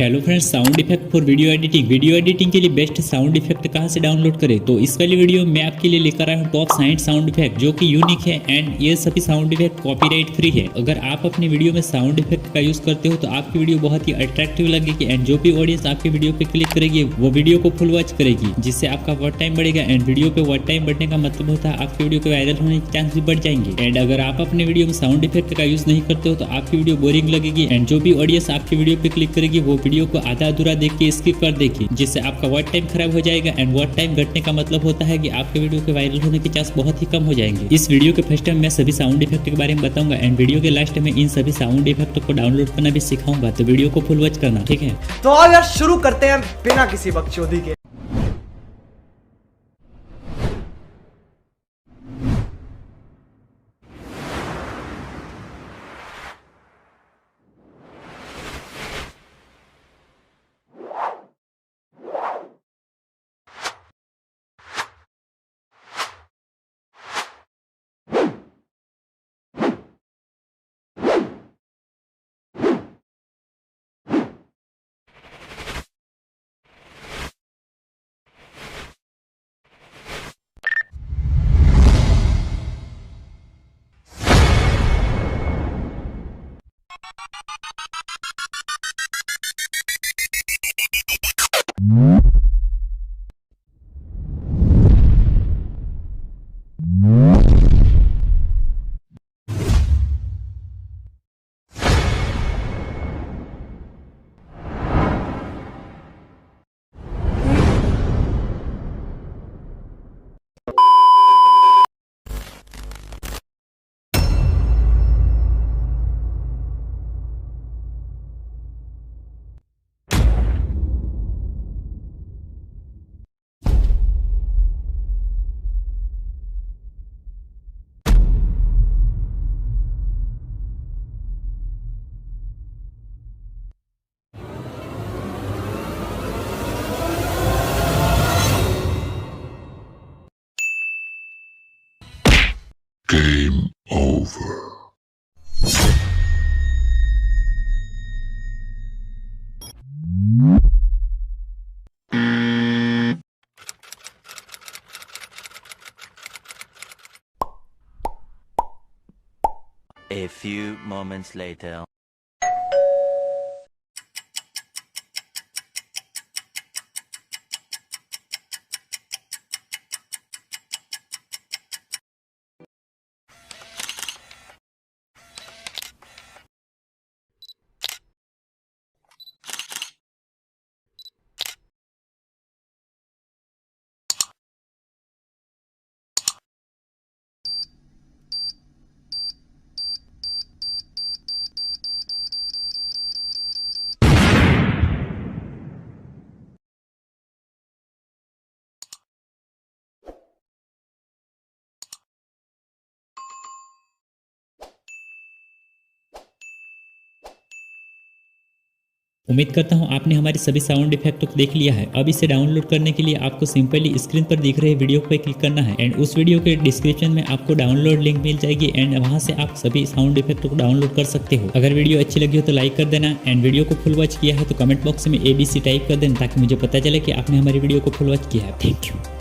Hello friends, sound effect for video editing के लिए best sound effect कहां से डाउनलोड करें। तो इस वाली वीडियो में आपके लिए लेकर आया हूं टॉप 60 साउंड इफेक्ट जो कि यूनिक है एंड ये सभी साउंड इफेक्ट कॉपीराइट फ्री है। अगर आप अपनी वीडियो में साउंड इफेक्ट का यूज करते हो तो आपकी वीडियो बहुत ही अट्रैक्टिव लगेगी एंड जो भी ऑडियंस आपकी वीडियो पे क्लिक करेगी वो वीडियो को फुल वॉच करेगी, जिससे आपका वॉच टाइम बढ़ेगा। एंड वीडियो पे वॉच टाइम बढ़ने का मतलब होता है आपकी वीडियो के वायरल होने के चांस भी बढ़ जाएंगे। एंड अगर आप अपने वीडियो में साउंड इफेक्ट का यूज नहीं करते हो तो आपकी वीडियो बोरिंग लगेगी एंड जो भी ऑडियंस आपकी वीडियो पे क्लिक करेगी वो वीडियो को आधा अधूरा देख के स्किप कर देगी, जिससे आपका वॉच टाइम खराब हो जाएगा। एंड वॉच टाइम घटने का मतलब होता है कि आपके वीडियो के वायरल होने के चांस बहुत ही कम हो जाएंगे। इस वीडियो के फर्स्ट टाइम मैं सभी साउंड इफेक्ट के बारे में बताऊंगा एंड वीडियो के लास्ट में इन सभी साउंड इफेक्ट को डाउनलोड करना भी सिखाऊंगा, तो वीडियो को फुल वॉच करना, ठीक है। तो आओ यार शुरू करते हैं बिना किसी बकचोदी के। Game over. A few moments later. उम्मीद करता हूं आपने हमारे सभी साउंड इफेक्ट को देख लिया है। अब इसे डाउनलोड करने के लिए आपको सिंपली स्क्रीन पर दिख रहे वीडियो पर क्लिक करना है एंड उस वीडियो के डिस्क्रिप्शन में आपको डाउनलोड लिंक मिल जाएगी एंड वहां से आप सभी साउंड इफेक्ट को डाउनलोड कर सकते हो। अगर वीडियो अच्छी लगी हो तो लाइक कर देना एंड वीडियो को फुल वॉच किया है तो कमेंट बॉक्स में ABC टाइप कर देना ताकि मुझे पता चले कि आपने हमारी वीडियो को फुल वॉच किया है। Thank you.